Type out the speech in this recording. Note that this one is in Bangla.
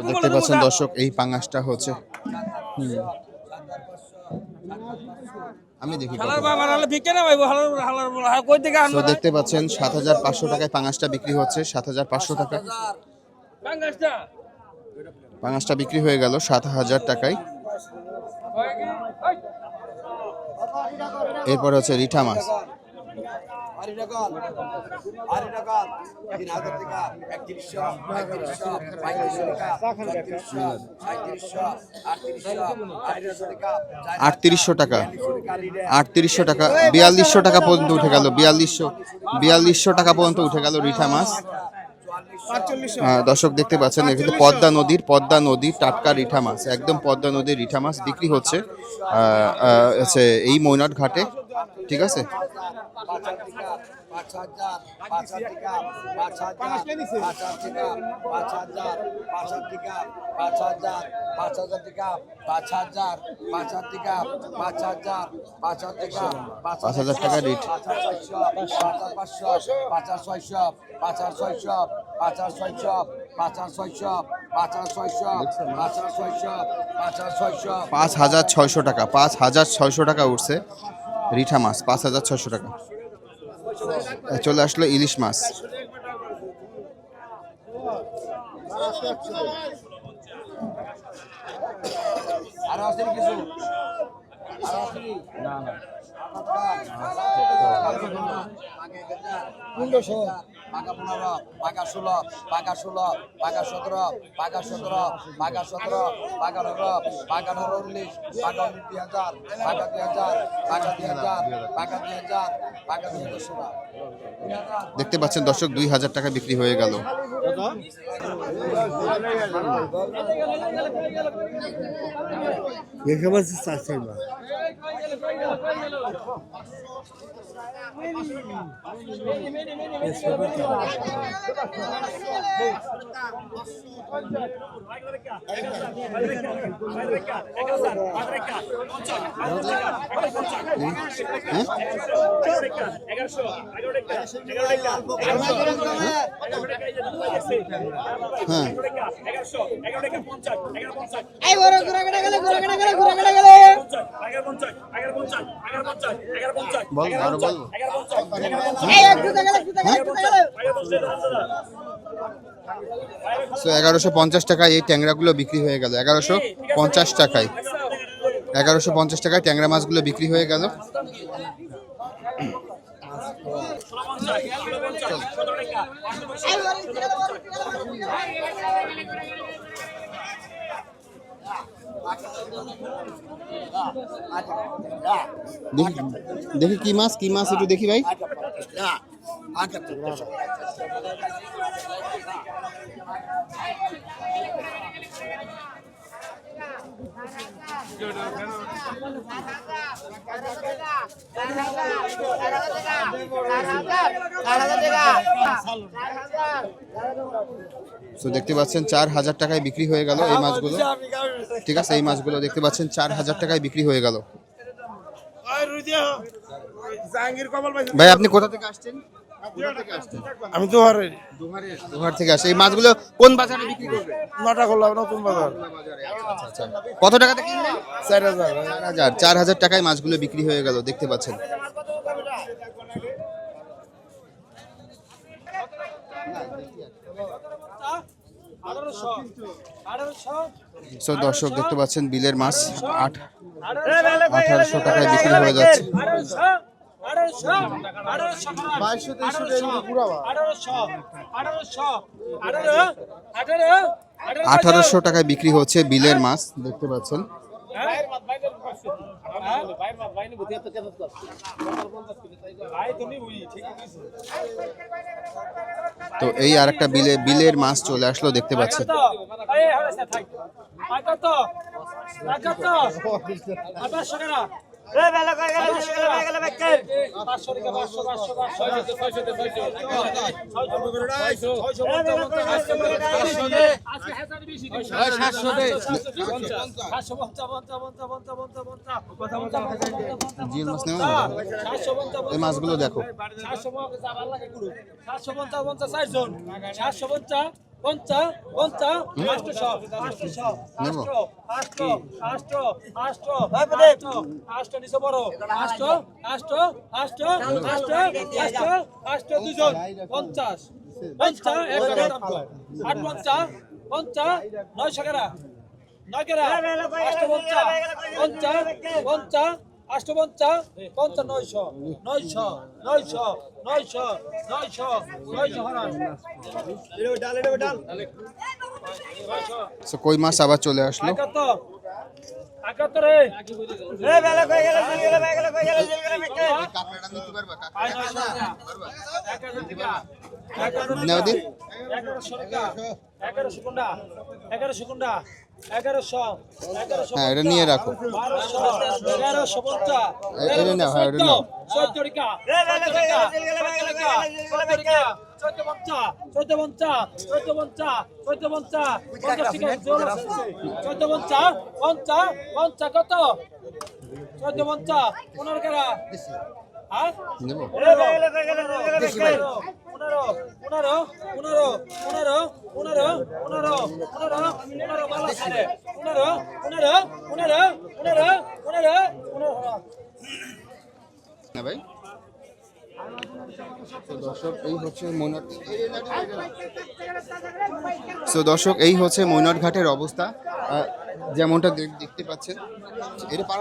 দেখতে পাচ্ছেন দর্শক এই পাঙ্গাসটা হচ্ছে আমি দেখি দেখতে পাচ্ছেন ৭৫০০ টাকায় পাঙ্গাসটা বিক্রি হচ্ছে ৭৫০০ টাকা পাঙ্গাসটা বিক্রি হয়ে গেল ৭০০০ টাকায়। এরপর হচ্ছে রিঠা মাছ আটত্রিশশো টাকা ৪২০০ টাকা পর্যন্ত উঠে গেল ৪২০০ টাকা পর্যন্ত উঠে গেল রিঠা মাছ। দর্শক দেখতে পাচ্ছেন এখানে পদ্মা নদীর টাটকা রিঠা মাছ একদম পদ্মা নদীর রিঠা মাছ বিক্রি হচ্ছে এই মৈনাট ঘাটে। ঠিক আছে টাকা রেট ৫৬০০ টাকা ৫৬০০ টাকা উঠছে রিঠা মাছ ৫৬০০ টাকা। চলে আসলো ইলিশ মাছ পাকা ১৫, পাকা ১৬, পাকা ১৬, পাকা ১৭, পাকা ১৭, পাকা ১৭, পাকা ১৮, পাকা ১৮, ১৯, পাকা ২০০০, পাকা ২০০০, পাকা ২০০০, পাকা ২০০০, পাকা ২০০০। দেখতে পাচ্ছেন দর্শক ২০০০ টাকা বিক্রি হয়ে গেল। তো ১১৫০ টাকায় এই ট্যাংরাগুলো বিক্রি হয়ে গেল ১১৫০ টাকায় ১১৫০ টাকায় ট্যাংরা মাছগুলো বিক্রি হয়ে গেল। দেখি কি মাছ একটু দেখি ভাই। তো দেখতে পাচ্ছেন ৪০০০ টাকায় বিক্রি হয়ে গেল এই মাছগুলো। ঠিক আছে এই মাছগুলো দেখতে পাচ্ছেন ৪০০০ টাকায় বিক্রি হয়ে গেল। ভাই আপনি কোথা থেকে আসছেন? আমি দোহার থেকে আসছি। এই মাছগুলো কোন বাজারে বিক্রি করবে? নটাখোলা নতুন বাজার। কত টাকাতে কিনলেন? ৪০০০। ৪০০০ টাকায় মাছগুলো বিক্রি হয়ে গেল দেখতে পাচ্ছেন। সো দর্শক দেখতে পাচ্ছেন বিলের মাছ ১৮০০ টাকায় বিক্রি হয়ে যাচ্ছে। ১৮০০ টাকায় বিক্রি হচ্ছে বিলের মাছ দেখতে পাচ্ছেন। তো এই আরেকটা বিলের মাছ চলে আসলো দেখতে পাচ্ছেন। জিএল মাছ নেওয়া এই মাছগুলো দেখো। 'So কই মাছ আবার চলে আসলো। নেও দি 1100 হ্যাঁ এটা নিয়ে রাখো। 1150 এটা নাও, হ্যাঁ এটা নাও। 14 টাকা না ভাই। দর্শক এই হচ্ছে মৈনট ঘাটের অবস্থা, যেমনটা দেখতে পাচ্ছেন।